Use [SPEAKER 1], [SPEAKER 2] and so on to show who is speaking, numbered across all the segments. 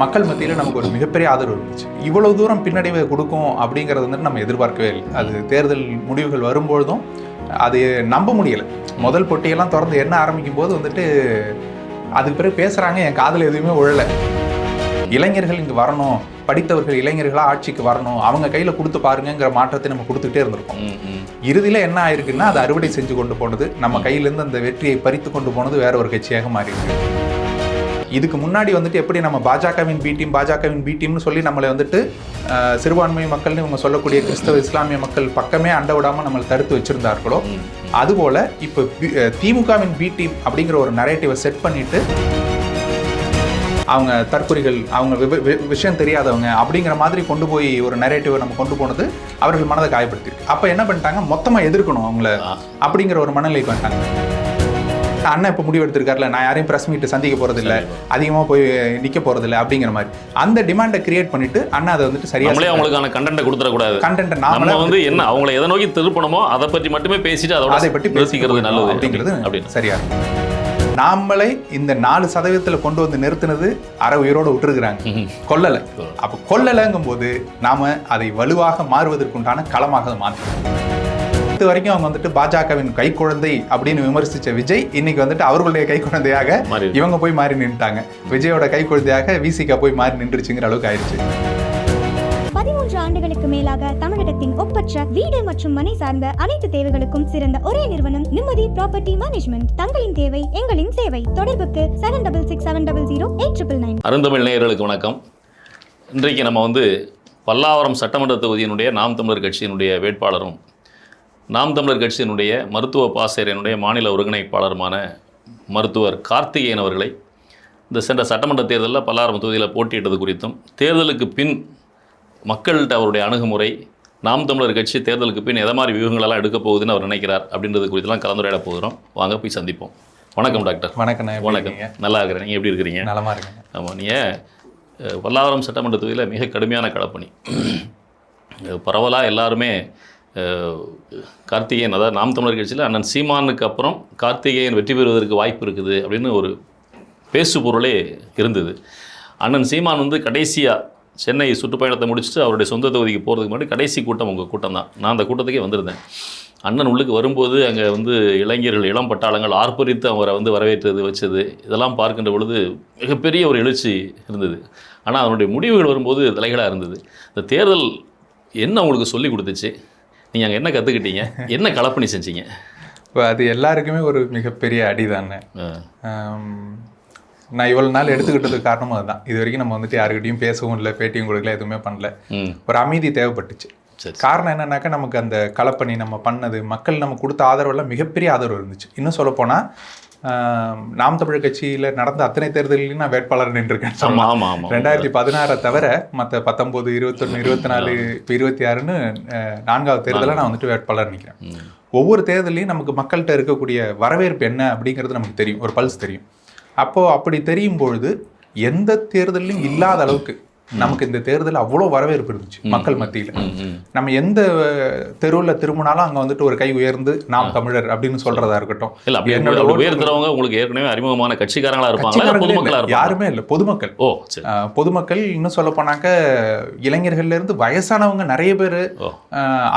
[SPEAKER 1] மக்கள் மத்தியில் நமக்கு ஒரு மிகப்பெரிய ஆதரவு இருந்துச்சு. இவ்வளவு தூரம் பின்னடைவை கொடுக்கும் அப்படிங்கிறது வந்துட்டு நம்ம எதிர்பார்க்கவே இல்லை. அது தேர்தல் முடிவுகள் வரும்பொழுதும் அது நம்ப முடியலை. முதல் பொட்டியெல்லாம் திறந்து என்ன ஆரம்பிக்கும் போது வந்துட்டு அதுக்கு பிறகு பேசுகிறாங்க, என் காதில் எதுவுமே உழலை. இளைஞர்கள் இங்கே வரணும், படித்தவர்கள் இளைஞர்களாக ஆட்சிக்கு வரணும், அவங்க கையில் கொடுத்து பாருங்கிற மாற்றத்தை நம்ம கொடுத்துக்கிட்டே இருந்திருக்கோம். இறுதியில் என்ன ஆயிருக்குன்னா அது அறுவடை செஞ்சு கொண்டு போனது, நம்ம கையிலேருந்து அந்த வெற்றியை பறித்து கொண்டு போனது வேற ஒரு கட்சியாக மாறியிருக்கு. இதுக்கு முன்னாடி வந்துட்டு எப்படி நம்ம பாஜகவின் பி டீம்னு சொல்லி நம்மளை வந்துட்டு சிறுபான்மை மக்கள்னு இவங்க சொல்லக்கூடிய கிறிஸ்தவ இஸ்லாமிய மக்கள் பக்கமே அண்ட விடாமல் நம்மளை தடுத்து வச்சிருந்தார்களோ, அதுபோல் இப்போ திமுகவின் பி டீம் அப்படிங்கிற ஒரு நரேட்டிவை செட் பண்ணிட்டு அவங்க தற்கொலைகள், அவங்க விஷயம் தெரியாதவங்க அப்படிங்கிற மாதிரி கொண்டு போய் ஒரு நரேட்டிவை நம்ம கொண்டு போனது அவர்கள் மனதை காயப்படுத்திருக்கு. அப்போ என்ன பண்ணிட்டாங்க, மொத்தமாக எதிர்க்கணும் அவங்கள அப்படிங்கிற ஒரு மனநிலைக்கு வந்துட்டாங்க. அண்ணன் இப்போ முடிவு எடுத்திருக்காருல, நான் யாரையும் ப்ரெஸ் மீட் சந்திக்க போகிறதில்ல, அதிகமாக போய் நிற்க போகிறதில்ல அப்படிங்கிற மாதிரி அந்த டிமாண்டை கிரியேட் பண்ணிட்டு அண்ணா அதை வந்துட்டு சரியாக
[SPEAKER 2] அவங்களுக்கான கண்டென்ட்டை கொடுத்துடக்கூடாது.
[SPEAKER 1] கண்டென்ட்டை
[SPEAKER 2] நாம வந்து என்ன அவங்களை எதை நோக்கி திருப்பணுமோ அதை பற்றி மட்டுமே பேசிட்டு அதை பற்றி பேசிக்கிறது நல்லது
[SPEAKER 1] அப்படிங்கிறது அப்படின்னு சரியா. நாமளை இந்த 4% கொண்டு வந்து நிறுத்தினது அரை உயிரோடு விட்டுருக்குறாங்க, கொல்லலை. அப்போ கொல்லலைங்கும் போது நாம அதை வலுவாக மாறுவதற்குண்டான களமாக மாற்றணும். வரைக்கும் அவங்க வந்துட்டு பாஜகவின் கைக்குழந்தை அப்படின்னு விமர்சிச்ச விஜய் இன்னைக்கு வந்துட்டு அவர்களுடைய கைக்குழந்தையாக இவங்க போய் மாறி நின்றுட்டாங்க. விஜயோட கைக்குழந்தையாக விசிகா போய் மாறி நின்றுச்சுங்கிற அளவுக்கு ஆயிடுச்சு.
[SPEAKER 3] 13 ஆண்டுகளுக்கு மேலாக தமிழகத்தின் ஒப்பற்ற வீடு மற்றும் மனை சார்ந்த அனைத்து தேவைகளுக்கும் சிறந்த ஒரே நிறுவனம் நிம்மதி ப்ராப்பர்ட்டி மேனேஜ்மெண்ட். தங்களின் தேவை எங்களின் சேவை. தொடர்புக்கு 7667008999.
[SPEAKER 2] அருந்தமிழ் நேயர்களுக்கு வணக்கம். இன்றைக்கு நம்ம வந்து பல்லாவரம் சட்டமன்ற தொகுதியினுடைய நாம் தமிழர் கட்சியினுடைய வேட்பாளரும் நாம் தமிழர் கட்சியினுடைய மருத்துவ பாசறையினுடைய மாநில ஒருங்கிணைப்பாளருமான மருத்துவர் கார்த்திகேயன் அவர்களை இந்த சென்ற சட்டமன்ற தேர்தலில் பல்லாவரம் தொகுதியில் போட்டியிட்டது குறித்தும், தேர்தலுக்கு பின் மக்கள்கிட்ட அவருடைய அணுகுமுறை, நாம் தமிழர் கட்சி தேர்தலுக்கு பின் எதை மாதிரி வியூகங்களெல்லாம் எடுக்க போகுதுன்னு அவர் நினைக்கிறார் அப்படின்றது குறித்துலாம் கலந்துரையாட போகிறோம். வாங்க போய் சந்திப்போம். வணக்கம் டாக்டர்.
[SPEAKER 1] வணக்கம்.
[SPEAKER 2] வணக்கம். நல்லா இருக்கிறேன். நீங்கள் எப்படி இருக்கிறீங்க?
[SPEAKER 1] நலமாக இருக்கீங்க.
[SPEAKER 2] ஆமாம், நீங்கள் பல்லாவரம் சட்டமன்ற தொகுதியில் மிக கடுமையான களப்பணி. பரவலாக எல்லாருமே கார்த்திகேயன், அதாவது நாம் தமிழர் கட்சியில் அண்ணன் சீமானுக்கு அப்புறம் கார்த்திகேயன் வெற்றி பெறுவதற்கு வாய்ப்பு இருக்குது அப்படின்னு ஒரு பேசு பொருளே இருந்தது. அண்ணன் சீமான் வந்து கடைசியாக சென்னை சுற்றுப்பயணத்தை முடிச்சுட்டு அவருடைய சொந்த தொகுதிக்கு போகிறதுக்கு முன்னாடி கடைசி கூட்டம் உங்கள் கூட்டம் தான். நான் அந்த கூட்டத்துக்கே வந்திருந்தேன். அண்ணன் உள்ளுக்கு வரும்போது அங்கே வந்து இளைஞர்கள், இளம் பட்டாளங்கள் ஆர்ப்பரித்து அவரை வந்து வரவேற்றது வச்சது இதெல்லாம் பார்க்கின்ற பொழுது மிகப்பெரிய ஒரு எழுச்சி இருந்தது. ஆனால் அதனுடைய முடிவுகள் வரும்போது தலைகளாக இருந்தது. இந்த தேர்தல் என்ன உங்களுக்கு சொல்லி கொடுத்துச்சு? நீங்கள் அங்கே என்ன கற்றுக்கிட்டீங்க? என்ன களப்பணி செஞ்சீங்க?
[SPEAKER 1] இப்போ அது எல்லாருக்குமே ஒரு மிகப்பெரிய அடி தானே. நான் இவ்வளோ நாள் எடுத்துக்கிட்டதுக்கு காரணமும் அதுதான். இது வரைக்கும் நம்ம வந்துட்டு யாருக்கிட்டையும் பேசவும் இல்லை, பேட்டியும் கொடுக்கல, எதுவுமே பண்ணல. ஒரு அமைதி தேவைப்பட்டுச்சு. காரணம் என்னன்னாக்கா, நமக்கு அந்த களப்பணி நம்ம பண்ணது, மக்கள் நம்ம கொடுத்த ஆதரவெல்லாம் மிகப்பெரிய ஆதரவு இருந்துச்சு. இன்னும் சொல்லப்போனால் நாம் தமிழர் கட்சியில் நடந்த அத்தனை தேர்தலையும் நான் வேட்பாளர் நின்றுருக்கேன். 2016 தவிர மற்ற 19, 21, 24, இப்போ 26ன்னு 4வது தேர்தலில் நான் வந்துட்டு வேட்பாளர் நிற்கிறேன். ஒவ்வொரு தேர்தலையும் நமக்கு மக்கள்கிட்ட இருக்கக்கூடிய வரவேற்பு என்ன அப்படிங்கிறது நமக்கு தெரியும், ஒரு பல்ஸ் தெரியும். அப்போது அப்படி தெரியும் பொழுது எந்த தேர்தலையும் இல்லாத அளவுக்கு நமக்கு இந்த தேர்தல் அவ்வளோ வரவேற்பு இருந்துச்சு மக்கள் மத்தியில். நம்ம எந்த தெருவில் திரும்பினாலும் அங்கே வந்துட்டு ஒரு கை உயர்ந்து நாம் தமிழர் அப்படின்னு சொல்றதா இருக்கட்டும்.
[SPEAKER 2] என்னோட உயர்த்துறவங்க உங்களுக்கு ஏற்கனவே அறிமுகமான கட்சிக்காரங்களா இருப்பாங்க?
[SPEAKER 1] யாருமே இல்லை, பொதுமக்கள். பொதுமக்கள். இன்னும் சொல்ல போனாக்க இளைஞர்கள்ல இருந்து வயசானவங்க நிறைய பேர்,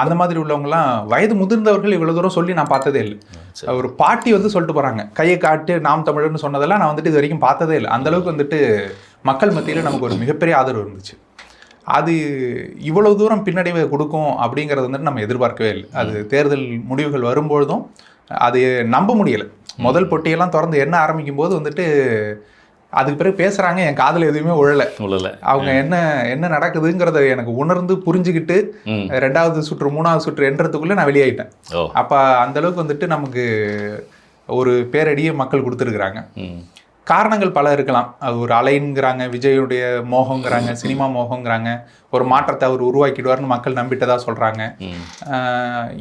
[SPEAKER 1] அந்த மாதிரி உள்ளவங்கலாம், வயது முதிர்ந்தவர்கள் இவ்வளவு தூரம் சொல்லி நான் பார்த்ததே இல்லை. ஒரு பாட்டி வந்து சொல்லிட்டு போறாங்க, கையை காட்டு நாம் தமிழர்னு சொன்னதெல்லாம் நான் வந்துட்டு இது வரைக்கும் பார்த்ததே இல்லை. அந்த அளவுக்கு வந்துட்டு மக்கள் மத்தியில் நமக்கு ஒரு மிகப்பெரிய ஆதரவு இருந்துச்சு. அது இவ்வளவு தூரம் பின்னடைவை கொடுக்கும் அப்படிங்கிறது வந்துட்டு நம்ம எதிர்பார்க்கவே இல்லை. அது தேர்தல் முடிவுகள் வரும்பொழுதும் அது நம்ப முடியலை. முதல் பொட்டியெல்லாம் திறந்து என்ன ஆரம்பிக்கும் போது வந்துட்டு அதுக்கு பிறகு பேசுகிறாங்க, என் காதில் எதுவுமே உழலை. அவங்க என்ன நடக்குதுங்கிறத எனக்கு உணர்ந்து புரிஞ்சுக்கிட்டு 2வது சுற்று 3வது சுற்று என்றதுக்குள்ளே நான் வெளியாயிட்டேன். அப்போ அந்தளவுக்கு வந்துட்டு நமக்கு ஒரு பேரடியை மக்கள் கொடுத்துருக்குறாங்க. காரணங்கள் பல இருக்கலாம். அது ஒரு அலைங்கிறாங்க, விஜயுடைய மோகங்கிறாங்க, சினிமா மோகங்கிறாங்க, ஒரு மாற்றத்தை அவர் உருவாக்கிடுவார்னு மக்கள் நம்பிட்டதா சொல்கிறாங்க.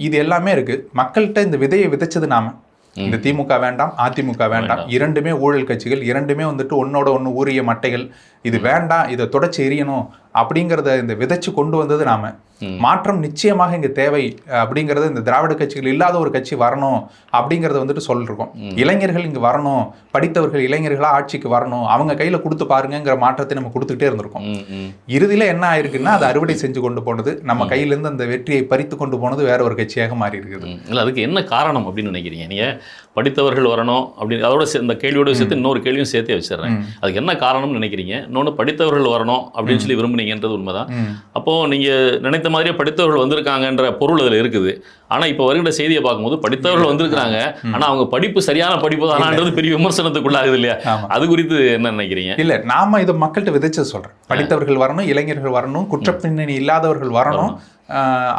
[SPEAKER 1] இது எல்லாமே இருக்குது. மக்கள்கிட்ட இந்த விதையை விதைச்சது நாம. இந்த திமுக வேண்டாம், அதிமுக வேண்டாம், இரண்டுமே ஊழல் கட்சிகள், இரண்டுமே வந்துட்டு ஒன்னோட ஒன்று ஊறிய மட்டைகள், இது வேண்டாம், இதை தொடச்சி எரியணும் அப்படிங்கிறத இந்த விதைச்சு கொண்டு வந்தது நாம. மாற்றம் நிச்சயமாக இங்கே தேவை அப்படிங்கிறது இந்த திராவிட கட்சிகள் இல்லாத ஒரு கட்சி வரணும் அப்படிங்கிறத வந்துட்டு சொல்லிருக்கோம். இளைஞர்கள் இங்கே வரணும், படித்தவர்கள் இளைஞர்களாக ஆட்சிக்கு வரணும், அவங்க கையில் கொடுத்து பாருங்கிற மாற்றத்தை நம்ம கொடுத்துக்கிட்டே இருந்திருக்கோம். இறுதியில் என்ன ஆயிருக்குன்னா அது அறுவடை செஞ்சு கொண்டு போனது, நம்ம கையிலேருந்து அந்த வெற்றியை பறித்து கொண்டு போனது வேற ஒரு கட்சியாக மாறி இருக்குது.
[SPEAKER 2] இல்லை, அதுக்கு என்ன காரணம் அப்படின்னு நினைக்கிறீங்க நீங்கள்? படித்தவர்கள் வரணும் அப்படின்னு அதோட இந்த கேள்வியோட சேர்த்து இன்னொரு கேள்வியும் சேர்த்தே வச்சிடறேன். அதுக்கு என்ன காரணம்னு நினைக்கிறீங்க? இன்னொன்று, படித்தவர்கள் வரணும் அப்படின்னு சொல்லி விரும்புனீங்கன்றது உண்மைதான். அப்போது நீங்கள் நினைத்த மாதிரியே படித்தவர்கள் வந்திருக்காங்கன்ற பொருள் அதில் இருக்குது. ஆனால் இப்போ வருகிற செய்தியை பார்க்கும்போது படித்தவர்கள் வந்திருக்கிறாங்க, ஆனால் அவங்க படிப்பு சரியான படிப்பு தானான்றது பெரிய விமர்சனத்துக்குள்ளாகுது இல்லையா? அது குறித்து என்ன நினைக்கிறீங்க?
[SPEAKER 1] இல்லை, நாம இதை மக்கள்கிட்ட விதைச்சு சொல்கிறேன். படித்தவர்கள் வரணும், இளைஞர்கள் வரணும், குற்றப்பின்னணி இல்லாதவர்கள் வரணும்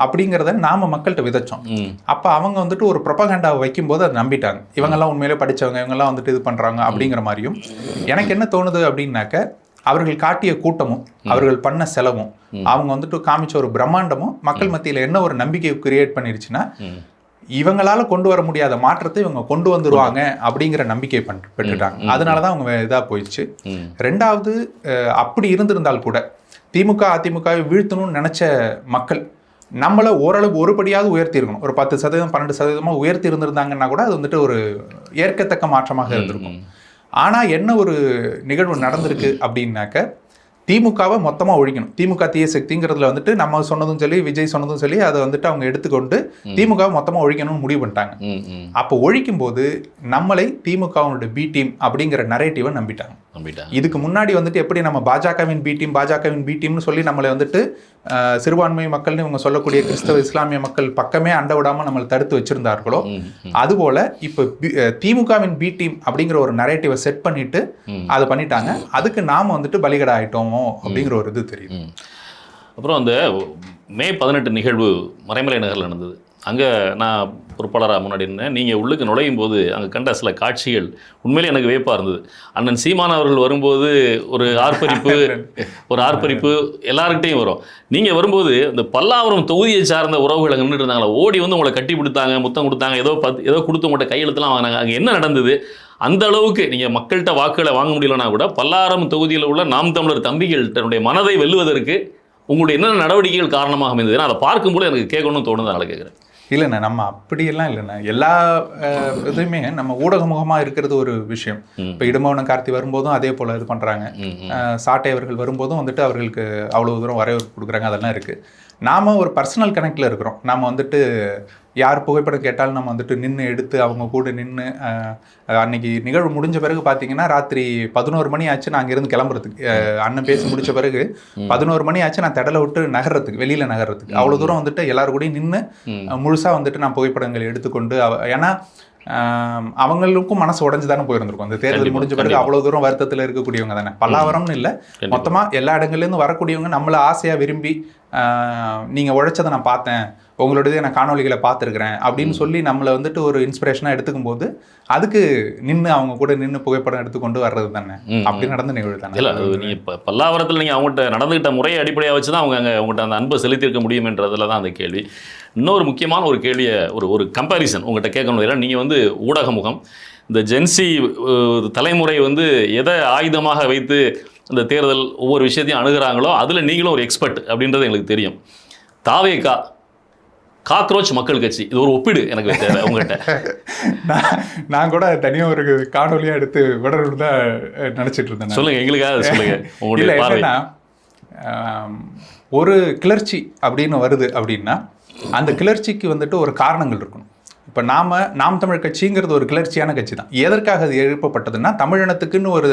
[SPEAKER 1] அப்படிங்கிறத நாம மக்கள்கிட்ட விதைச்சோம். அப்போ அவங்க வந்துட்டு ஒரு ப்ரொபகண்டாவை வைக்கும்போது அதை நம்பிட்டாங்க. இவங்கெல்லாம் உண்மையிலே படித்தவங்க, இவங்கெல்லாம் வந்துட்டு இது பண்ணுறாங்க அப்படிங்கிற மாதிரியும். எனக்கு என்ன தோணுது அப்படின்னாக்க, அவர்கள் காட்டிய கூட்டமும் அவர்கள் பண்ண செலவும் அவங்க வந்துட்டு காமிச்ச ஒரு பிரம்மாண்டமும் மக்கள் மத்தியில் என்ன ஒரு நம்பிக்கையை கிரியேட் பண்ணிருச்சுன்னா, இவங்களால கொண்டு வர முடியாத மாற்றத்தை இவங்க கொண்டு வந்துருவாங்க அப்படிங்கிற நம்பிக்கை பெற்றுட்டாங்க. அதனாலதான் அவங்க இதா போயிடுச்சு. ரெண்டாவது, அப்படி இருந்திருந்தால் கூட திமுக அதிமுகவை வீழ்த்தணும்னு நினைச்ச மக்கள் நம்மளை ஓரளவு ஒருபடியாவது உயர்த்தி இருக்கணும். ஒரு 10% 12% உயர்த்தி இருந்திருந்தாங்கன்னா கூட அது வந்துட்டு ஒரு ஏற்கத்தக்க மாற்றமாக இருந்திருக்கும். ஆனால் என்ன ஒரு நிகழ்வு நடந்திருக்கு அப்படின்னாக்க, திமுகவை மொத்தமாக ஒழிக்கணும். திமுக தீய சக்திங்கிறதுல வந்துட்டு நம்ம சொன்னதும் சொல்லி, விஜய் சொன்னதும் சொல்லி, அதை வந்துட்டு அவங்க எடுத்துக்கொண்டு திமுகவை மொத்தமாக ஒழிக்கணும்னு முடிவு பண்ணிட்டாங்க. அப்போ ஒழிக்கும் போது நம்மளை திமுகவுடைய பி டீம் அப்படிங்கிற நரேட்டிவை நம்பிட்டாங்க. இதுக்கு முன்னாடி வந்துட்டு எப்படி நம்ம பாஜகவின் பி டீம்னு சொல்லி நம்மளை வந்துட்டு சிறுபான்மை மக்கள்னு இவங்க சொல்லக்கூடிய கிறிஸ்தவ இஸ்லாமிய மக்கள் பக்கமே அண்ட விடாமல் நம்மளை தடுத்து வச்சிருந்தார்களோ, அதுபோல இப்போ திமுகவின் பி டீம் அப்படிங்கிற ஒரு நரேட்டிவை செட் பண்ணிட்டு அதை பண்ணிட்டாங்க. அதுக்கு நாம வந்துட்டு பலிகடா ஆயிட்டோமோ அப்படிங்கிற ஒரு இது தெரியுது.
[SPEAKER 2] அப்புறம் அந்த மே 18 நிகழ்வு மறைமலை நகரில் நடந்தது. அங்கே நான் பொறுப்பாளராக முன்னாடி இருந்தேன். நீங்கள் உள்ளுக்கு நுழையும் போது அங்கே கண்ட சில காட்சிகள் உண்மையிலே எனக்கு வியப்பாக இருந்தது. அண்ணன் சீமான் அவர்கள் வரும்போது ஒரு ஆர்ப்பரிப்பு எல்லாருக்கிட்டையும் வரும். நீங்கள் வரும்போது இந்த பல்லாவரம் தொகுதியை சார்ந்த உறவுகள் அங்கே நின்றுட்டு இருந்தாங்களா, ஓடி வந்து உங்களை கட்டி பிடித்தாங்க, முத்தம் கொடுத்தாங்க, ஏதோ கொடுத்து உங்கள்கிட்ட கையெழுத்துலாம் வாங்கினாங்க. அங்கே என்ன நடந்தது? அந்த அளவுக்கு நீங்கள் மக்கள்கிட்ட வாக்குகளை வாங்க முடியலன்னா கூட பல்லாவரம் தொகுதியில் உள்ள நாம் தமிழர் தம்பிகள் தன்னுடைய மனதை வெல்லுவதற்கு உங்களுடைய என்னென்ன நடவடிக்கைகள் காரணமாக அமைந்தது? ஏன்னா அதை பார்க்கும்போது எனக்கு கேட்கணும்னு தோணுது. அதனால் கேட்குறேன்.
[SPEAKER 1] இல்லைண்ணா, நம்ம அப்படியெல்லாம் இல்லைண்ணா. எல்லா இதுவுமே நம்ம ஊடகமுகமாக இருக்கிறது ஒரு விஷயம். இப்போ இடும்பவனம் கார்த்தி வரும்போதும் அதே போல் இது பண்ணுறாங்க. சாட்டை அவர்கள் வரும்போதும் வந்துட்டு அவர்களுக்கு அவ்வளோ தூரம் வரவேற்பு கொடுக்குறாங்க. அதெல்லாம் இருக்குது. நாம் ஒரு பர்சனல் கனெக்டில் இருக்கிறோம். நாம் வந்துட்டு யார் புகைப்படம் கேட்டாலும் நம்ம வந்துட்டு நின்று எடுத்து அவங்க கூட நின்று, அன்னைக்கு நிகழ்வு முடிஞ்ச பிறகு பார்த்தீங்கன்னா ராத்திரி 11 மணி ஆச்சு நான் அங்கேருந்து கிளம்புறதுக்கு. அண்ணன் பேசி முடித்த பிறகு 11 மணி ஆச்சு நான் திடலை விட்டு வெளியில் நகர்றதுக்கு. அவ்வளோ தூரம் வந்துட்டு எல்லாரும் கூடயும் நின்று முழுசாக வந்துட்டு நான் புகைப்படங்கள் எடுத்துக்கொண்டு, ஏன்னா அவங்களுக்கும் மனசு உடஞ்சு தானே போயிருந்திருக்கும். அந்த தேர்தல் முடிஞ்ச பிறகு அவ்வளோ தூரம் வருத்தத்தில் இருக்கக்கூடியவங்க தானே. பல்லாவரம்னு இல்லை, மொத்தமாக எல்லா இடங்கள்லேருந்து வரக்கூடியவங்க நம்மளை ஆசையாக விரும்பி, நீங்கள் உழைச்சதை நான் பார்த்தேன், உங்களுடைய நான் காணொலிகளை பார்த்துருக்குறேன் அப்படின்னு சொல்லி நம்மளை வந்துட்டு ஒரு இன்ஸ்பிரேஷனாக எடுத்துக்கும் போது அதுக்கு நின்று அவங்க கூட நின்று புகைப்படம் எடுத்துக்கொண்டு வர்றது தானே. அப்படி நடந்த நிகழ்வு தானே.
[SPEAKER 2] இல்லை, அது நீங்கள் இப்போ பல்லாவரத்தில் நீங்கள் அவங்கள்ட்ட நடந்துக்கிட்ட முறையை அடிப்படையாக வச்சு தான் அவங்க அங்கே அவங்கள்ட்ட அந்த அன்பை செலுத்தியிருக்க முடியுமென்றதில் தான் அந்த கேள்வி. இன்னொரு முக்கியமான ஒரு கேள்வியை ஒரு கம்பேரிசன் உங்கள்கிட்ட கேட்கணும். ஏன்னா நீங்கள் வந்து ஊடக முகம், இந்த ஜென்சி தலைமுறை வந்து எதை ஆயுதமாக வைத்து இந்த தேர்தல் ஒவ்வொரு விஷயத்தையும் அணுகிறாங்களோ அதில் நீங்களும் ஒரு எக்ஸ்பர்ட் அப்படின்றது எங்களுக்கு தெரியும். தாவேகா காக்ரோச் மக்கள் கட்சி, இது ஒரு ஒப்பீடு எனக்கு தேவை உங்கள்கிட்ட.
[SPEAKER 1] நான் கூட தனியாக ஒரு காணொலியாக எடுத்து விடணும்னு தான் நினச்சிட்டு இருந்தேன்.
[SPEAKER 2] சொல்லுங்கள், எங்களுக்காக சொல்லுங்கள். உங்களுடைய
[SPEAKER 1] என்னன்னா, ஒரு கிளர்ச்சி அப்படின்னு வருது அப்படின்னா அந்த கிளர்ச்சிக்கு வந்துட்டு ஒரு காரணங்கள் இருக்கணும். இப்போ நாம் தமிழ் கட்சிங்கிறது ஒரு கிளர்ச்சியான கட்சி தான். எதற்காக அது எழுப்பப்பட்டதுன்னா, தமிழினத்துக்குன்னு ஒரு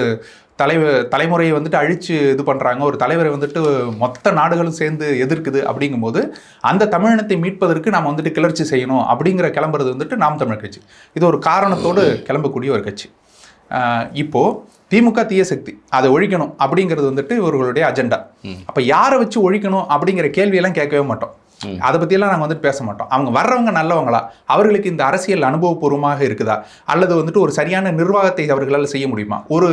[SPEAKER 1] தலைமுறையை வந்துட்டு அழிச்சு இது பண்ணுறாங்க, ஒரு தலைவரை வந்துட்டு மொத்த நாடுகளும் சேர்ந்து எதிர்க்குது. அப்படிங்கும்போது அந்த தமிழினத்தை மீட்பதற்கு நாம் வந்துட்டு கிளர்ச்சி செய்யணும் அப்படிங்கிற கிளம்புறது வந்துட்டு நாம் தமிழ் கட்சி. இது ஒரு காரணத்தோடு கிளம்பக்கூடிய ஒரு கட்சி. இப்போது திமுக தீய சக்தி, அதை ஒழிக்கணும் அப்படிங்கிறது வந்துட்டு இவர்களுடைய அஜெண்டா. அப்போ யாரை வச்சு ஒழிக்கணும் அப்படிங்கிற கேள்வியெல்லாம் கேட்கவே மாட்டோம். அதை பற்றியெல்லாம் நாங்கள் வந்துட்டு பேச மாட்டோம். அவங்க வர்றவங்க நல்லவங்களா, அவர்களுக்கு இந்த அரசியல் அனுபவபூர்வமாக இருக்குதா, அல்லது வந்துட்டு ஒரு சரியான நிர்வாகத்தை அவர்களால் செய்ய முடியுமா, ஒரு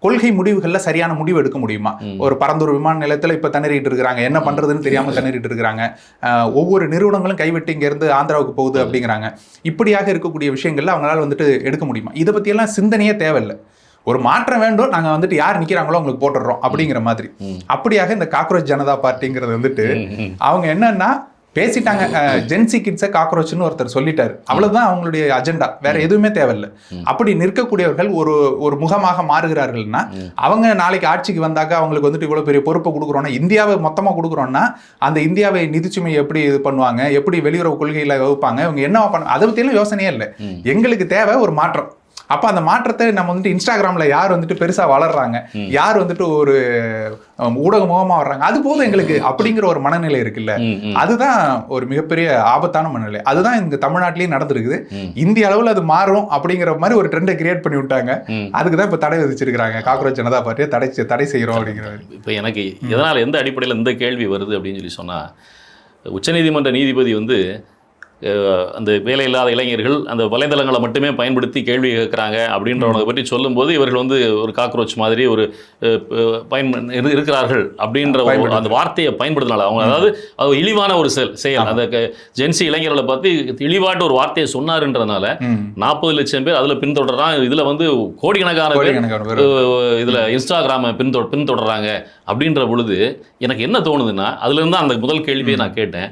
[SPEAKER 1] கொள்கை முடிவுகளில் சரியான முடிவு எடுக்க முடியுமா. ஒரு பரந்தூர் விமான நிலையத்தில் இப்போ திணறிட்டு இருக்கிறாங்க, என்ன பண்ணுறதுன்னு தெரியாமல் திணறிட்டு இருக்கிறாங்க. ஒவ்வொரு நிறுவனங்களும் கைவிட்டு இங்கேருந்து ஆந்திராவுக்கு போகுது அப்படிங்கிறாங்க. இப்படியாக இருக்கக்கூடிய விஷயங்கள்ல அவங்களால வந்துட்டு எடுக்க முடியுமா? இதை பற்றியெல்லாம் சிந்தனையே தேவையில்லை. ஒரு மாற்றம் வேண்டும், நாங்க வந்துட்டு யார் நிக்கிறாங்களோ உங்களுக்கு போட்டுடுறோம் அப்படிங்கிற மாதிரி. அப்படியாக இந்த காக்ரோச் ஜனதா பார்ட்டிங்கிறது வந்துட்டு அவங்க என்னன்னா பேசிட்டாங்க, ஜென்சி கிட்ஸை காக்ரோச்னு ஒருத்தர் சொல்லிட்டாரு, அவ்வளவுதான் அவங்களுடைய அஜெண்டா, வேற எதுவுமே தேவையில்லை. அப்படி நிற்கக்கூடியவர்கள் ஒரு முகமாக மாறுகிறார்கள்னா, அவங்க நாளைக்கு ஆட்சிக்கு வந்தாக்க அவங்களுக்கு வந்துட்டு இவ்வளவு பெரிய பொறுப்பை கொடுக்குறோம்னா, இந்தியாவை மொத்தமா கொடுக்குறோம்னா அந்த இந்தியாவை நிதிச்சுமை எப்படி இது பண்ணுவாங்க, எப்படி வெளியுறவு கொள்கையில வகுப்பாங்க, இவங்க என்னவா பண்ண, அதை பத்தியெல்லாம் யோசனையே இல்லை. எங்களுக்கு தேவை ஒரு மாற்றம். அப்ப அந்த மாற்றத்தை நம்ம வந்துட்டு இன்ஸ்டாகிராம்ல யார் வந்துட்டு பெருசா வளர்றாங்க, யார் வந்துட்டு ஒரு ஊடக முகமா வர்றாங்க, அது போதும் எங்களுக்கு அப்படிங்கிற ஒரு மனநிலை இருக்குல்ல, அதுதான் ஒரு மிகப்பெரிய ஆபத்தான மனநிலை. அதுதான் இங்க தமிழ்நாட்டிலேயே நடந்திருக்குது. இந்திய அளவில் அது மாறும் அப்படிங்கிற மாதிரி ஒரு ட்ரெண்டை கிரியேட் பண்ணி விட்டாங்க. அதுக்குதான் இப்ப தடை விதிச்சிருக்காங்க, காக்ரோச் ஜனதா பார்ட்டியை தடை செய்யறோம் அப்படிங்கிற.
[SPEAKER 2] இப்ப எனக்கு எதனால எந்த அடிப்படையில் இந்த கேள்வி வருது அப்படின்னு சொல்லி சொன்னா, உச்சநீதிமன்ற நீதிபதி வந்து அந்த வேலையில்லாத இளைஞர்கள் அந்த வலைதளங்களை மட்டுமே பயன்படுத்தி கேள்வி கேட்குறாங்க அப்படின்றவனை பற்றி சொல்லும்போது, இவர்கள் வந்து ஒரு காக்ரோச் மாதிரி ஒரு இருக்கிறார்கள் அப்படின்ற அந்த வார்த்தையை பயன்படுத்தினால அவங்க, அதாவது அது இழிவான ஒரு செயல், அந்த ஜென்சி இளைஞர்களை பற்றி இழிவாட்டு ஒரு வார்த்தையை சொன்னாருன்றதுனால 40 லட்சம் பேர் அதில் பின்தொடர்றான். இதில் வந்து கோடிக்கணக்கான பேர் இதில் இன்ஸ்டாகிராமை பின்தொடர்றாங்க அப்படின்ற பொழுது எனக்கு என்ன தோணுதுன்னா, அதுலேருந்து அந்த முதல் கேள்வியை நான் கேட்டேன்.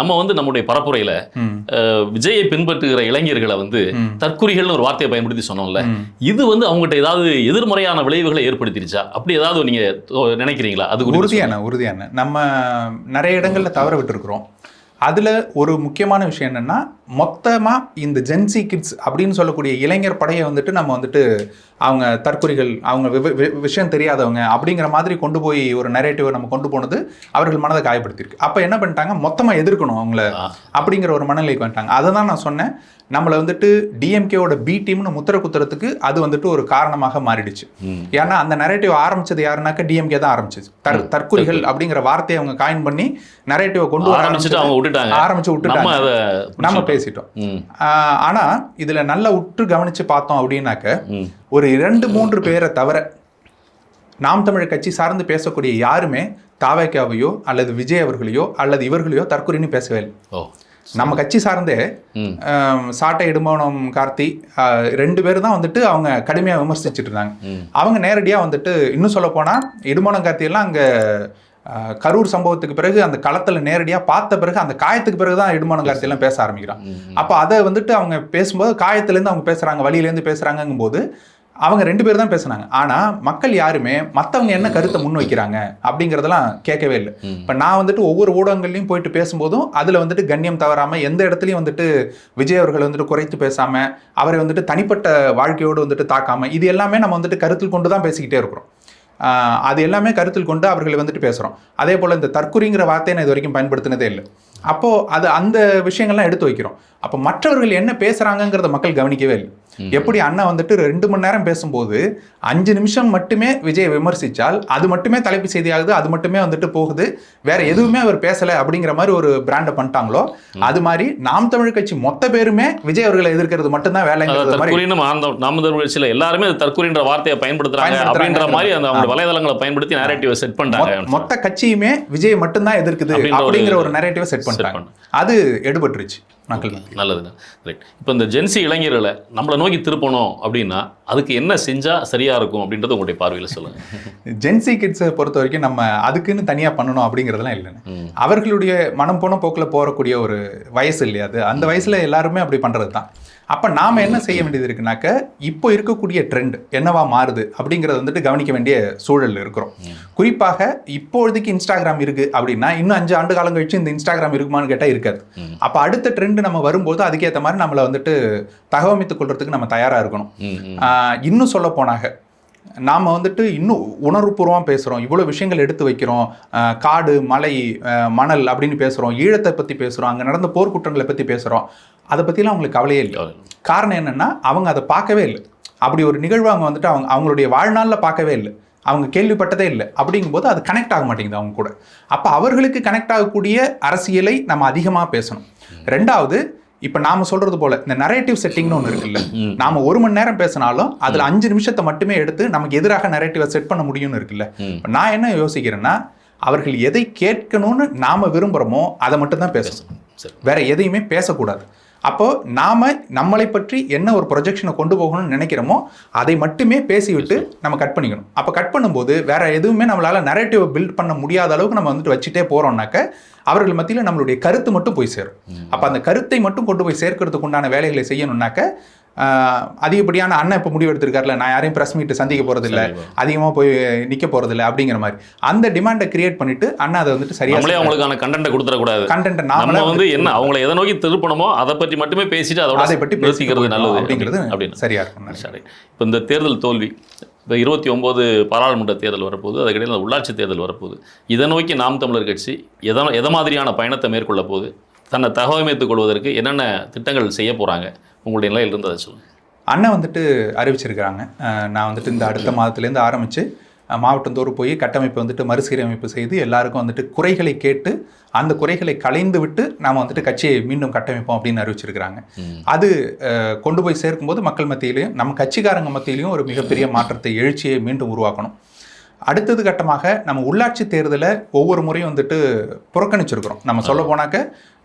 [SPEAKER 2] நம்ம வந்து நம்முடைய பரப்புரையில் விஜயை பின்பற்றுகிற இளைஞர்களை வந்து தற்குறிகள்னு ஒரு வார்த்தையை பயன்படுத்தி சொன்னோம்ல, இது வந்து அவங்ககிட்ட ஏதாவது எதிர்மறையான விளைவுகளை ஏற்படுத்திருச்சா? அப்படி ஏதாவது நீங்க நினைக்கிறீங்களா? அது
[SPEAKER 1] உறுதியான நம்ம நிறைய இடங்கள்ல தவற விட்டு இருக்கிறோம். அதுல ஒரு முக்கியமான விஷயம் என்னன்னா, மொத்தமா இந்த ஜென்சி கிட்ஸ் அப்படின்னு சொல்லக்கூடிய இளைஞர் படையை வந்துட்டு நம்ம வந்துட்டு அவங்க தற்குறிகள், அவங்க விஷயம் தெரியாதவங்க அப்படிங்கிற மாதிரி கொண்டு போய் ஒரு நரேட்டிவை நம்ம கொண்டு போனது அவர்கள் மனதை காயப்படுத்திருக்கு. அப்ப என்ன பண்ணிட்டாங்க, மொத்தமா எதிர்க்கணும் அவங்கள அப்படிங்கிற ஒரு மனநிலைக்கு வந்துட்டாங்க. அதை தான் நான் சொன்னேன், நம்மளை வந்துட்டு டிஎம்கேவோட பி டீம்னு முத்திர குத்துறதுக்கு அது வந்துட்டு ஒரு காரணமாக மாறிடுச்சு. ஏன்னா அந்த நரேட்டிவ் ஆரம்பிச்சது யாருனாக்க டிஎம்கே தான் ஆரம்பிச்சது. தற்குறிகள் அப்படிங்கிற வார்த்தையை அவங்க காயின் பண்ணி நரேட்டிவை கொண்டு ஆரம்பிச்சு விட்டுட்டாங்க, நம்ம பேசிட்டோம். ஆனா இதுல நல்லா உற்று கவனிச்சு பார்த்தோம் அப்படின்னாக்க, ஒரு 2-3 பேரை தவிர நாம் தமிழர் கட்சி சார்ந்து பேசக்கூடிய யாருமே தாவேக்காவையோ அல்லது விஜய் அவர்களையோ அல்லது இவர்களையோ தற்குறின்னு பேசவே இல்லை. நம்ம கட்சி சார்ந்தே சாட்டை இடுமோனம் கார்த்தி 2 பேர் தான் வந்துட்டு அவங்க கடுமையாக விமர்சிச்சுட்டு இருந்தாங்க. அவங்க நேரடியாக வந்துட்டு, இன்னும் சொல்ல போனால் இடுமோனம் கார்த்தியெல்லாம் அங்கே கரூர் சம்பவத்துக்கு பிறகு அந்த களத்தில் நேரடியாக பார்த்த பிறகு அந்த காயத்துக்கு பிறகு தான் இடுமோனம் கார்த்தியெல்லாம் பேச ஆரம்பிக்கிறான். அப்போ அதை வந்துட்டு அவங்க பேசும்போது காயத்துலேருந்து அவங்க பேசுகிறாங்க, வழியிலேருந்து பேசுகிறாங்கும் போது அவங்க 2 பேர் தான் பேசுனாங்க. ஆனா மக்கள் யாருமே மற்றவங்க என்ன கருத்தை முன் வைக்கிறாங்க அப்படிங்கிறதெல்லாம் கேட்கவே இல்லை. இப்போ நான் வந்துட்டு ஒவ்வொரு ஊடகங்கள்லையும் போயிட்டு பேசும்போதும் அதுல வந்துட்டு கண்ணியம் தவறாம, எந்த இடத்துலையும் வந்துட்டு விஜய் அவர்களை வந்துட்டு குறைத்து பேசாம, அவரை வந்துட்டு தனிப்பட்ட வாழ்க்கையோடு வந்துட்டு தாக்காம, இது எல்லாமே நம்ம வந்துட்டு கருத்தில் கொண்டு தான் பேசிக்கிட்டே இருக்கிறோம். அது எல்லாமே கருத்தில் கொண்டு அவர்களை வந்துட்டு பேசுகிறோம். அதே போல் இந்த தற்குறிங்கிற வார்த்தையை நான் இது வரைக்கும் பயன்படுத்தினதே இல்லை. அப்போது அது அந்த விஷயங்கள்லாம் எடுத்து வைக்கிறோம். அப்போ மற்றவர்கள் என்ன பேசுகிறாங்கங்கிறத மக்கள் கவனிக்கவே இல்லை. எப்படி அண்ணா வந்துட்டு 2 மணி நேரம் பேசும்போது 5 நிமிஷம் மட்டுமே விஜயை விமர்சித்தால் அது மட்டுமே தலைப்பு செய்தியாகுது, அது மட்டுமே வந்துட்டு போகுது, வேற எதுவுமே அவர் பேசலை அப்படிங்கிற மாதிரி ஒரு பிராண்டை பண்ணிட்டாங்களோ, அது மாதிரி நாம் தமிழ் கட்சி மொத்த பேருமே விஜய் அவர்களை எதிர்க்கிறது மட்டும்தான் வேலைங்கிறது மாதிரி
[SPEAKER 2] நாம் தமிழ் கட்சியில் எல்லாருமே தற்குறின்ற வார்த்தையை பயன்படுத்துறாங்க அப்படின்ற மாதிரி அந்த அவங்க வலைதளங்களை பயன்படுத்தி நரேட்டிவை செட் பண்றாங்க.
[SPEAKER 1] மொத்த கட்சியுமே விஜய் மட்டும்தான் எதிர்க்குது அப்படிங்கிற ஒரு நரேட்டிவை செட் பண்றாங்க. அது எடுபட்டுருச்சு மக்கள்.
[SPEAKER 2] நல்லது. ரைட். இப்போ இந்த ஜென்சி இளைஞர்களை நம்மளை நோக்கி திருப்பணும் அப்படின்னா அதுக்கு என்ன செஞ்சா சரியா இருக்கும் அப்படின்றது உங்களுடைய பார்வையில் சொல்லுங்க.
[SPEAKER 1] ஜென்சி கிட்ஸை பொறுத்த வரைக்கும் நம்ம அதுக்குன்னு தனியாக பண்ணணும் அப்படிங்கிறதுலாம் இல்லைன்னு, அவர்களுடைய மனம் போன போக்கில் போகக்கூடிய ஒரு வயசு இல்லையா அது, அந்த வயசுல எல்லாருமே அப்படி பண்றது தான். அப்போ நாம் என்ன செய்ய வேண்டியது இருக்குனாக்க, இப்போ இருக்கக்கூடிய ட்ரெண்ட் என்னவா மாறுது அப்படிங்கிறத வந்துட்டு கவனிக்க வேண்டிய சூழல் இருக்கிறோம். குறிப்பாக இப்போதைக்கு இன்ஸ்டாகிராம் இருக்கு அப்படின்னா இன்னும் 5 ஆண்டு காலம் கழிச்சு இந்த இன்ஸ்டாகிராம் இருக்குமான்னு கேட்டால் இருக்காது. அப்போ அடுத்த ட்ரெண்ட் நம்ம வரும்போது அதுக்கேற்ற மாதிரி நம்மளை வந்துட்டு தகவமைத்துக் கொள்றதுக்கு நம்ம தயாராக இருக்கணும். இன்னும் சொல்ல போனாங்க, நாம் வந்துட்டு இன்னும் உணர்வுபூர்வமாக பேசுகிறோம், இவ்வளோ விஷயங்கள் எடுத்து வைக்கிறோம், காடு மலை மணல் அப்படின்னு பேசுகிறோம், ஈழத்தை பற்றி பேசுகிறோம், அங்கே நடந்த போர்க்குற்றங்களை பற்றி பேசுகிறோம். அதை பற்றிலாம் அவங்களுக்கு கவலையே இல்லை. காரணம் என்னென்னா அவங்க அதை பார்க்கவே இல்லை. அப்படி ஒரு நிகழ்வு அவங்க வந்துட்டு அவங்களுடைய வாழ்நாளில் பார்க்கவே இல்லை, அவங்க கேள்விப்பட்டதே இல்லை. அப்படிங்கும்போது அது கனெக்ட் ஆக மாட்டேங்குது அவங்க கூட. அப்போ அவர்களுக்கு கனெக்ட் ஆகக்கூடிய அரசியலை நம்ம அதிகமாக பேசணும். 2வது, இப்போ நாம சொல்றது போல இந்த நரேட்டிவ் செட்டிங்னு ஒன்று இருக்குல்ல, நாம 1 மணி நேரம் பேசினாலும் அதில் 5 நிமிஷத்தை மட்டுமே எடுத்து நமக்கு எதிராக நரேட்டிவை செட் பண்ண முடியும்னு இருக்குல்ல. நான் என்ன யோசிக்கிறேன்னா, அவர்கள் எதை கேட்கணும்னு நாம விரும்புகிறோமோ அதை மட்டும் தான் பேசணும், வேற எதையுமே பேசக்கூடாது. அப்போ நம்மளை பற்றி என்ன ஒரு ப்ரொஜெக்ஷனை கொண்டு போகணும்னு நினைக்கிறோமோ அதை மட்டுமே பேசிவிட்டு நம்ம கட் பண்ணிக்கணும். அப்போ கட் பண்ணும்போது வேற எதுவுமே நம்மளால நரேட்டிவ் பில்ட் பண்ண முடியாத அளவுக்கு நம்ம வந்துட்டு வச்சுட்டே போறோம்னாக்க அவர்கள் மத்தியில் நம்மளுடைய கருத்து மட்டும் போய் சேரும். அப்போ அந்த கருத்தை மட்டும் கொண்டு போய் சேர்க்கறதுக்கு உண்டான வேலைகளை செய்யணும்னாக்க அதிகப்படியான அண்ணன் இப்போ முடிவு எடுத்திருக்காருல, நான் யாரையும் பிரஸ் மீட் சந்திக்க போறதில்லை, அதிகமாக போய் நிற்க போறதில்லை அப்படிங்கிற மாதிரி அந்த டிமாண்டை கிரியேட் பண்ணிட்டு அண்ணா அதை வந்துட்டு சரியா
[SPEAKER 2] அவங்களுக்கான கண்டென்ட்டை கொடுத்துடக்கூடாது.
[SPEAKER 1] கண்டென்ட்
[SPEAKER 2] நாம வந்து என்ன அவங்களை எதை நோக்கி திருப்பணுமோ அதை பற்றி மட்டுமே பேசிட்டு அதை பற்றி
[SPEAKER 1] பேசிக்கிறது நல்லது அப்படிங்கிறது அப்படின்னு சரியா இருக்கும்.
[SPEAKER 2] சரி, இப்போ இந்த தேர்தல் தோல்வி, இப்போ 29 பாராளுமன்ற தேர்தல் வரப்போகுது, அதுக்கிடையில் உள்ளாட்சி தேர்தல் வரப்போகுது. இதை நோக்கி நாம் தமிழர் கட்சி எதை மாதிரியான பயணத்தை மேற்கொள்ள போகுது, தன்னை தகவமைத்துக் கொள்வதற்கு என்னென்ன திட்டங்கள் செய்ய போகிறாங்க, உங்களுடைய நிலையில் இருந்ததை சொல்லுங்கள்.
[SPEAKER 1] அண்ணன் வந்துட்டு அறிவிச்சிருக்கிறாங்க, நான் வந்துட்டு இந்த அடுத்த மாதத்துலேருந்து ஆரம்பித்து மாவட்டந்தோறும் போய் கட்டமைப்பை வந்துட்டு மறுசீரமைப்பு செய்து எல்லாருக்கும் வந்துட்டு குறைகளை கேட்டு அந்த குறைகளை களைந்து விட்டு நாம் வந்துட்டு கட்சியை மீண்டும் கட்டமைப்போம் அப்படின்னு அறிவிச்சிருக்கிறாங்க. அது கொண்டு போய் சேர்க்கும்போது மக்கள் மத்தியிலையும் நம்ம கட்சிக்காரங்க மத்தியிலையும் ஒரு மிகப்பெரிய மாற்றத்தை, எழுச்சியை மீண்டும் உருவாக்கணும். அடுத்தது கட்டமாக நம்ம உள்ளாட்சி தேர்தலை ஒவ்வொரு முறையும் வந்துட்டு புறக்கணிச்சிருக்கிறோம். நம்ம சொல்ல போனாக்க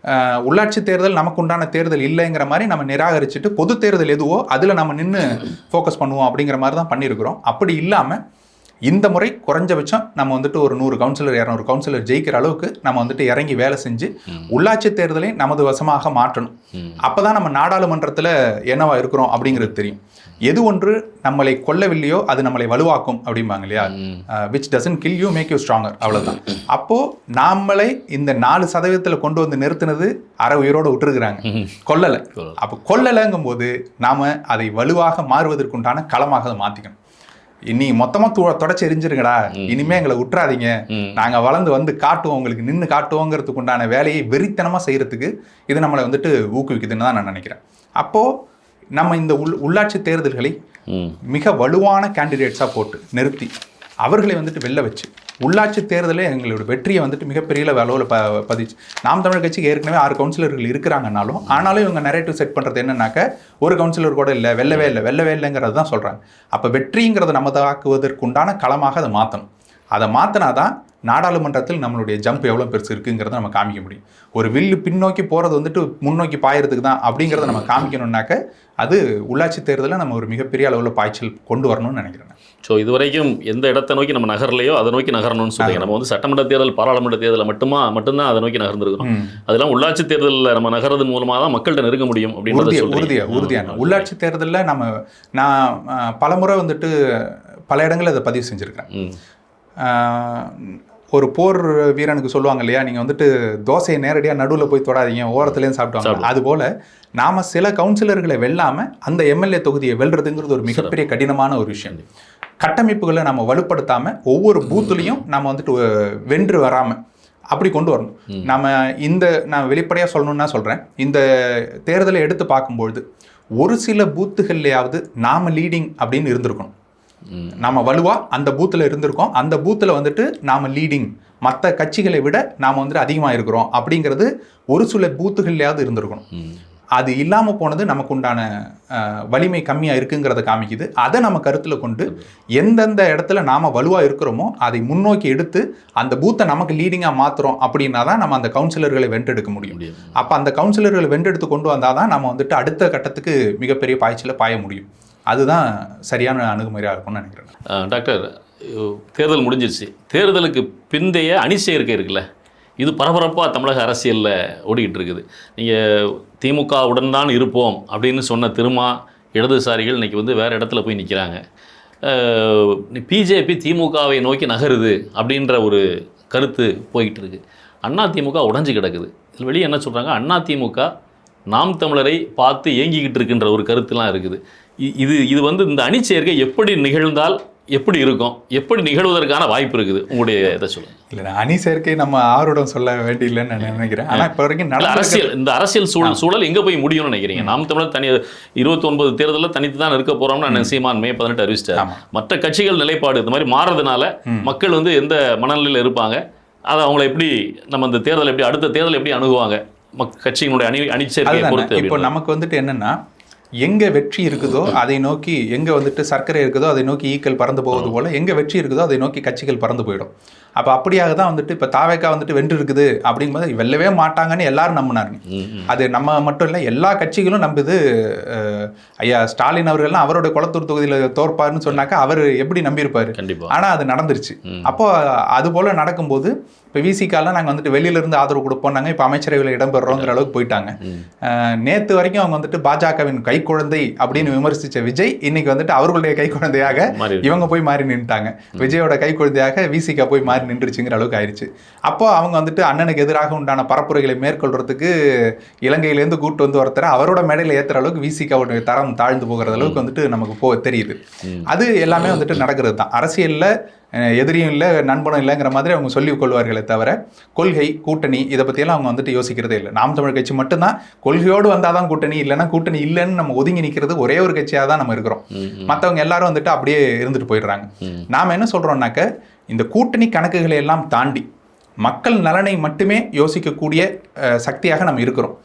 [SPEAKER 1] உள்ளாட்சி தேர்தல் நமக்கு உண்டான தேர்தல் இல்லைங்கிற மாதிரி நம்ம நிராகரிச்சுட்டு பொது தேர்தல் எதுவோ அதில் நம்ம நின்று ஃபோக்கஸ் பண்ணுவோம் அப்படிங்கிற மாதிரி தான் பண்ணியிருக்கிறோம். அப்படி இல்லாமல் இந்த முறை குறைஞ்சபட்சம் நம்ம வந்துட்டு ஒரு 100 கவுன்சிலர் 200 கவுன்சிலர் ஜெயிக்கிற அளவுக்கு நம்ம வந்துட்டு இறங்கி வேலை செஞ்சு உள்ளாட்சி தேர்தலை நமது வசமாக மாற்றணும். அப்போதான் நம்ம நாடாளுமன்றத்தில் என்னவா இருக்கிறோம் அப்படிங்கிறது தெரியும். எது ஒன்று நம்மளை கொல்லவில்லையோ அது நம்மளை வலுவாக்கும் அப்படிம்பாங்க இல்லையா, which doesn't kill you make you stronger, அவ்வளோதான். அப்போது நாமளை இந்த 4% கொண்டு வந்து நிறுத்தினது அரை உயிரோடு விட்டுருக்குறாங்க, கொல்லலை. அப்போ கொல்லலைங்கும் போது நாம் அதை வலுவாக மாறுவதற்குண்டான களமாக அதை மாற்றிக்கணும். இனி மொத்தமாக தொடச்சி எரிஞ்சிருங்கடா, இனிமே எங்களை விட்டுறாதீங்க, நாங்கள் வளர்ந்து வந்து காட்டுவோம், உங்களுக்கு நின்று காட்டுவோங்கிறதுக்கு உண்டான வேலையை வெறித்தனமாக செய்கிறதுக்கு இது நம்மளை வந்துட்டு ஊக்குவிக்குதுன்னு தான் நான் நினைக்கிறேன். அப்போது நம்ம இந்த உள்ளாட்சி தேர்தல்களை மிக வலுவான கேண்டிடேட்ஸாக போட்டு நிறுத்தி அவர்களை வந்துட்டு வெளில வச்சு உள்ளாட்சி தேர்தலில் எங்களோட வெற்றியை வந்துட்டு மிகப்பெரிய அளவில் பதிச்சு. நாம் தமிழர் கட்சிக்கு ஏற்கனவே 6 கவுன்சிலர்கள் இருக்கிறாங்கனாலும் ஆனாலும் இவங்க நரேட்டிவ் செட் பண்ணுறது என்னன்னாக்க ஒரு கவுன்சிலர் கூட இல்லை, வெல்லவே இல்லைங்கிறது தான் சொல்கிறாங்க. அப்போ வெற்றிங்கிறத நமதாக்குவதற்கு உண்டான களமாக அதை மாற்றணும். அதை மாற்றினா தான் நாடாளுமன்றத்தில் நம்மளுடைய ஜம்ப் எவ்வளோ பெருசு இருக்குங்கிறத நம்ம காமிக்க முடியும். ஒரு வில்லு பின்னோக்கி போகிறது வந்துட்டு முன்னோக்கி பாயறதுக்கு தான் அப்படிங்கிறத நம்ம காமிக்கணும்னாக்க அது உள்ளாட்சி தேர்தலில் நம்ம ஒரு மிகப்பெரிய அளவில் பாய்ச்சல் கொண்டு வரணும்னு நினைக்கிறேன்.
[SPEAKER 2] ஸோ இதுவரைக்கும் எந்த இடத்தை நோக்கி நம்ம நகரலையோ அதை நோக்கி நகரணும்னு சொல்லுங்க. நம்ம வந்து சட்டமன்ற தேர்தல் பாராளுமன்ற தேர்தலில் மட்டும்தான் அதை நோக்கி நகர்ந்துருக்கோம். அதெல்லாம் உள்ளாட்சி தேர்தலில் நம்ம நகர்றதன் மூலமாக தான் மக்கள்கிட்ட நெருங்க முடியும் அப்படின்னு
[SPEAKER 1] உறுதியான உள்ளாட்சி தேர்தலில் நான் பலமுறை வந்துட்டு பல இடங்களில் அதை பதிவு செஞ்சுருக்கேன். ஒரு போர் வீரனுக்கு சொல்லுவாங்க இல்லையா, நீங்கள் வந்துட்டு தோசையை நேரடியாக நடுவில் போய் தொடாதீங்க, ஓரத்துலேருந்து சாப்பிடுவாங்க. அதுபோல் நாம் சில கவுன்சிலர்களை வெல்லாமல் அந்த எம்எல்ஏ தொகுதியை வெல்றதுங்கிறது ஒரு மிகப்பெரிய கடினமான ஒரு விஷயம். கட்டமைப்புகளை நம்ம வலுப்படுத்தாமல் ஒவ்வொரு பூத்துலேயும் நம்ம வந்துட்டு வென்று வராமல் அப்படி கொண்டு வரணும். நான் வெளிப்படையாக சொல்லணும்னா சொல்கிறேன், இந்த தேர்தலை எடுத்து பார்க்கும்பொழுது ஒரு சில பூத்துகள்லையாவது நாம் லீடிங் அப்படின்னு இருந்திருக்கணும். நாம் வலுவாக அந்த பூத்தில் இருந்திருக்கோம், அந்த பூத்தில் வந்துட்டு நாம் லீடிங், மற்ற கட்சிகளை விட நாம் வந்துட்டு அதிகமாக இருக்கிறோம் அப்படிங்கிறது ஒரு சில பூத்துகள்லையாவது இருந்திருக்கணும். அது இல்லாமல் போனது நமக்கு உண்டான வலிமை கம்மியாக இருக்குங்கிறத காமிக்குது. அதை நம்ம கருத்தில் கொண்டு எந்தெந்த இடத்துல நாம் வலுவாக இருக்கிறோமோ அதை முன்னோக்கி எடுத்து அந்த பூத்தை நமக்கு லீடிங்காக மாற்றுறோம் அப்படின்னா தான் நம்ம அந்த கவுன்சிலர்களை வென்றெடுக்க முடியும். அப்போ அந்த கவுன்சிலர்களை வென்றெடுத்து கொண்டு வந்தால் தான் நம்ம வந்துட்டு அடுத்த கட்டத்துக்கு மிகப்பெரிய பாய்ச்சலை பாய முடியும். அதுதான் சரியான அணுகுமுறையாக இருக்கும்னு நினைக்கிறேன்.
[SPEAKER 2] டாக்டர், தேர்தல் முடிஞ்சிருச்சு, தேர்தலுக்கு பிந்தைய அணி சேர்க்கை இருக்குல்ல, இது பரபரப்பாக தமிழக அரசியலில் ஓடிக்கிட்டு இருக்குது. நீங்கள் திமுகவுடன் தான் இருப்போம் அப்படின்னு சொன்ன இடதுசாரிகள் இன்றைக்கி வந்து வேறு இடத்துல போய் நிற்கிறாங்க. பிஜேபி திமுகவை நோக்கி நகருது அப்படின்ற ஒரு கருத்து போய்கிட்டு இருக்குது. அதிமுக உடைஞ்சு கிடக்குது. இதில் வெளியே என்ன சொல்கிறாங்க, அதிமுக நாம் தமிழரை பார்த்து ஏங்கிக்கிட்டு இருக்கின்ற ஒரு கருத்துலாம் இருக்குது. இது வந்து இந்த அணி சேர்க்கை எப்படி நிகழ்ந்தால் எப்படி இருக்கும், எப்படி நிகழ்வதற்கான வாய்ப்பு இருக்குது, உங்களுடைய இதை சொல்லுங்கள்.
[SPEAKER 1] இல்லை, அணி சேர்க்கை நம்ம ஆரோடம் சொல்ல வேண்டியில்லைன்னு நான் நினைக்கிறேன். ஆனால் இப்போ வரைக்கும்
[SPEAKER 2] அரசியல் சூழல் எங்கே போய் முடியும்னு நினைக்கிறீங்க? நாம் தமிழர் 29 தேர்தலில் தனித்து தான் இருக்க போகிறோம்னு அண்ணன் சீமான் May 18 அறிவிச்சிட்டார். மற்ற கட்சிகள் நிலைப்பாடு இந்த மாதிரி மாறுறதுனால மக்கள் வந்து எந்த மனநிலையில் இருப்பாங்க, அதை அவங்கள எப்படி நம்ம இந்த தேர்தல் எப்படி அடுத்த தேர்தல் எப்படி அணுகுவாங்க, கட்சியினுடைய அணி சேர்க்கையை பொறுத்து.
[SPEAKER 1] இப்போ நமக்கு வந்துட்டு என்னென்னா, எங்கே வெற்றி இருக்குதோ அதை நோக்கி, எங்கே வந்துட்டு சர்க்கரை இருக்குதோ அதை நோக்கி ஈக்கள் பறந்து போவது போல் எங்கே வெற்றி இருக்குதோ அதை நோக்கி கட்சிகள் பறந்து போயிடும். அப்போ அப்படியாக தான் வந்துட்டு இப்போ தாவேக்கா வந்துட்டு வென்று இருக்குது அப்படிங்கும்போது வெல்லவே மாட்டாங்கன்னு எல்லாரும் நம்பினாருங்க. அது நம்ம மட்டும் இல்லை, எல்லா கட்சிகளும் நம்புது. ஐயா ஸ்டாலின் அவர்கள்லாம் அவரோட குளத்தூர் தொகுதியில் தோற்பாருன்னு சொன்னாக்கா அவர் எப்படி நம்பியிருப்பாரு? ஆனால் அது நடந்துருச்சு. அப்போ அது போல நடக்கும்போது இப்போ விசிகாலாம் நாங்கள் வந்துட்டு வெளியிலேருந்து ஆதரவு கொடுப்போம்னாங்க, இப்போ அமைச்சரவையில் இடம்பெறோங்கிற அளவுக்கு போயிட்டாங்க. நேற்று வரைக்கும் அவங்க வந்துட்டு பாஜகவின் கைக்குழந்தை அப்படின்னு விமர்சித்த விஜய் இன்னைக்கு வந்துட்டு அவர்களுடைய கைக்குழந்தையாக இவங்க போய் மாறி நின்றுட்டாங்க. விஜயோட கைக்குழந்தையாக விசிகா போய் மாறி நின்றுச்சுங்கிற அளவுக்கு ஆயிடுச்சு. அப்போ அவங்க வந்துட்டு அண்ணனுக்கு எதிராக உண்டான பரப்புரைகளை மேற்கொள்றதுக்கு இலங்கையிலேருந்து கூட்டு வந்து ஒருத்தர அவரோட மேடையில் ஏற்றுற அளவுக்கு விசிகாவுடைய தரம் தாழ்ந்து போகிற அளவுக்கு வந்துட்டு நமக்கு தெரியுது. அது எல்லாமே வந்துட்டு நடக்கிறது தான். அரசியலில் எதிரியும் இல்லை நண்பனும் இல்லைங்கிற மாதிரி அவங்க சொல்லிக் கொள்வார்களே தவிர கொள்கை கூட்டணி இதை பற்றியெல்லாம் அவங்க வந்துட்டு யோசிக்கிறதே இல்லை. நாம் தமிழ் கட்சி மட்டும்தான் கொள்கையோடு வந்தால் தான் கூட்டணி, இல்லைன்னா கூட்டணி இல்லைன்னு நம்ம ஒதுங்கி நிற்கிறது ஒரே ஒரு கட்சியாக தான் நம்ம இருக்கிறோம். மற்றவங்க எல்லாரும் வந்துட்டு அப்படியே இருந்துட்டு போயிடுறாங்க. நாம் என்ன சொல்கிறோம்னாக்க இந்த கூட்டணி கணக்குகளை எல்லாம் தாண்டி மக்கள் நலனை மட்டுமே யோசிக்கக்கூடிய சக்தியாக நம்ம இருக்கிறோம்.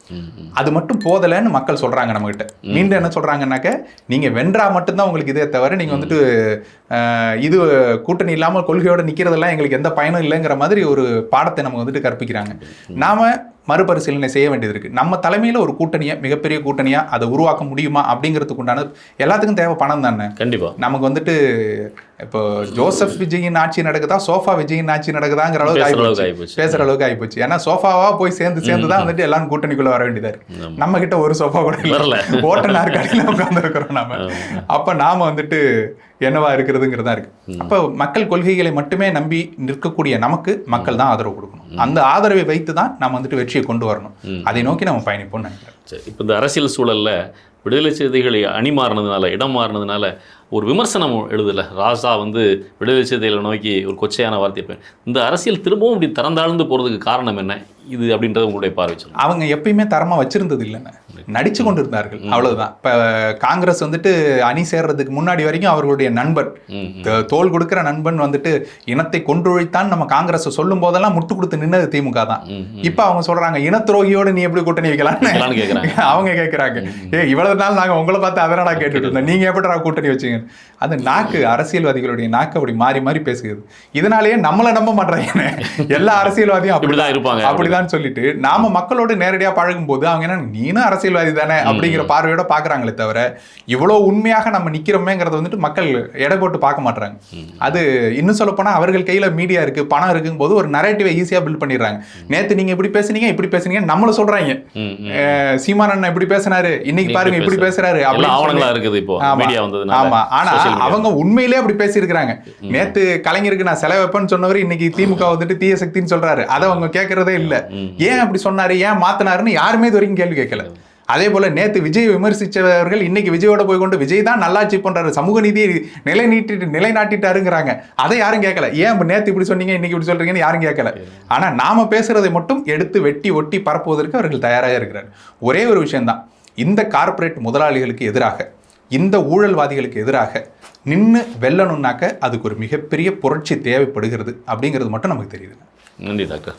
[SPEAKER 1] அது மட்டும் போதலைன்னு மக்கள் சொல்கிறாங்க நம்மகிட்ட. மீண்டும் என்ன சொல்கிறாங்கன்னாக்க நீங்கள் வென்றா மட்டும்தான் உங்களுக்கு இதே தவிர நீங்கள் வந்துட்டு இது கூட்டணி இல்லாமல் கொள்கையோடு நிற்கிறதெல்லாம் எங்களுக்கு எந்த பயனும் இல்லைங்கிற மாதிரி ஒரு பாடத்தை நமக்கு வந்துட்டு கற்பிக்கிறாங்க. நாம் மறுபரிசீலனை செய்ய வேண்டியது இருக்குது. நம்ம தலைமையில் ஒரு கூட்டணியை மிகப்பெரிய கூட்டணியாக அதை உருவாக்க முடியுமா அப்படிங்கிறதுக்கு உண்டான எல்லாத்துக்கும் தேவை பணம் தானே. கண்டிப்பாக நமக்கு வந்துட்டு இப்போ ஜோசப் விஜயின் ஆட்சி நடக்குதா சோஃபா விஜயின் ஆட்சி நடக்குதாங்கிற அளவுக்கு பேசுகிற அளவுக்கு ஆகிப்போச்சு. ஏன்னா சோஃபாவா போய் சேர்ந்து தான் வந்துட்டு எல்லாரும் கூட்டணிக்குள்ளே வர வேண்டியதாக இருக்குது. நம்ம கிட்ட ஒரு சோஃபா கூட இல்லை, ஓட்டனார் கடையில் உட்கார்ந்து இருக்கிறோம் நாம. அப்போ நாம் வந்துட்டு என்னவா இருக்கிறதுங்கிறதா இருக்கு. அப்போ மக்கள் கொள்கைகளை மட்டுமே நம்பி நிற்கக்கூடிய நமக்கு மக்கள் தான் ஆதரவு கொடுக்கணும். அந்த ஆதரவை வைத்து தான் நம்ம வந்துட்டு வெற்றியை கொண்டு வரணும். அதை நோக்கி நம்ம பயணிப்போம்னு நினைக்கிறேன். சரி, இப்போ இந்த அரசியல் சூழலில் விடுதலை சிறுத்தைகள் அணி மாறினதுனால இடம் மாறினதுனால ஒரு விமர்சனம் எழுதலை. ராசா வந்து விடுதலை சிறுத்தைகளை நோக்கி ஒரு கொச்சையான வார்த்தை. இந்த அரசியல் திரும்பவும் இப்படி தரந்தாழ்ந்து போகிறதுக்கு காரணம் என்ன இது அப்படின்றது உங்களுடைய பார்வை சொல்லுங்க. அவங்க எப்பயுமே தரமாக வச்சிருந்தது இல்லைன்னு நடிச்சு கொண்டு இருந்தார்கள், அவ்வளவுதான். இப்போ காங்கிரஸ் வந்துட்டு அணி சேர்றதுக்கு முன்னாடி வரைக்கும் அவர்களுடைய நண்பன் தோல் கொடுக்கிற நண்பன் வந்துட்டு இனத்தை கொன்றொழித்தான் நம்ம காங்கிரஸ் சொல்லும் போதெல்லாம் முட்டு கொடுத்து நின்னது திமுக தான். இப்போ அவங்க சொல்றாங்க இன துரோகியோடு நீ எப்படி கூட்டணி வைக்கலாம்னு அவங்க கேட்குறாங்க. இவ்வளவு நாள் நாங்கள் உங்களை பார்த்து அதனால கேட்டுட்டு இருந்தோம், நீங்க எப்படி கூட்டணி வச்சீங்க? அது நாக்கு, அரசியல்வாதிகளுடைய நாக்கு அப்படி மாறி மாறி பேசுகிறது. இதனாலேயே நம்மளை நம்ப மாட்டாங்க. எல்லா அரசியல்வாதியும் அப்படிதான் இருப்பாங்க, அப்படிதான் சொல்லிட்டு நாம மக்களோடு நேரடியாக பழகும் போது அவங்க என்ன நீனும் அரசியல்வாதி தானே அப்படிங்கிற பார்வையோட பாக்குறாங்களே தவிர இவ்வளவு உண்மையாக நம்ம நிக்கிறோமேங்கிறத வந்துட்டு மக்கள் எடை போட்டு பார்க்க மாட்டாங்க. அது இன்னும் சொல்ல போனா அவர்கள் கையில மீடியா இருக்கு, பணம் இருக்கும் போது ஒரு நரேட்டிவை ஈஸியா பில்ட் பண்ணிடுறாங்க. நேத்து நீங்க இப்படி பேசுனீங்க இப்படி பேசுனீங்க நம்மள சொல்றாங்க, சீமான் அண்ணன் இப்படி பேசினாரு இன்னைக்கு பாருங்க இப்படி பேசுறாரு அப்படின்னு. ஆமா, ஆனா அவங்க உண்மையிலே அப்படி பேசியிருக்கிறாங்க. நேத்து கலைஞருக்கு நான் செலவு வைப்பேன்னு சொன்னவர் இன்னைக்கு திமுக வந்துட்டு தீய சக்தின்னு சொல்றாரு. அதை அவங்க கேட்கறதே இல்லை. ஏன் அப்படி சொன்னாரு, ஏன் மாத்தினாருன்னு யாருமே இது வரைக்கும் கேள்வி கேட்கல. அதே போல நேத்து விஜய் விமர்சிச்சவர்கள் இன்னைக்கு விஜயோட போய் கொண்டு விஜய் தான் நல்லாட்சி பண்றாரு, சமூக நீதியை நிலைநாட்டிட்டாருங்கிறாங்க. அதை யாரும் கேட்கல. ஏன் நேத்து இப்படி சொன்னீங்க இன்னைக்கு இப்படி சொல்றீங்கன்னு யாரும் கேட்கல. ஆனா நாம பேசுறதை மட்டும் எடுத்து வெட்டி ஒட்டி பரப்புவதற்கு அவர்கள் தயாராக இருக்கிறார். ஒரே ஒரு விஷயம்தான், இந்த கார்ப்பரேட் முதலாளிகளுக்கு எதிராக இந்த ஊழல்வாதிகளுக்கு எதிராக நின்று வெல்லணும்னாக்க அதுக்கு ஒரு மிகப்பெரிய புரட்சி தேவைப்படுகிறது அப்படிங்கிறது மட்டும் நமக்கு தெரியுது.
[SPEAKER 2] நன்றி டாக்டர்.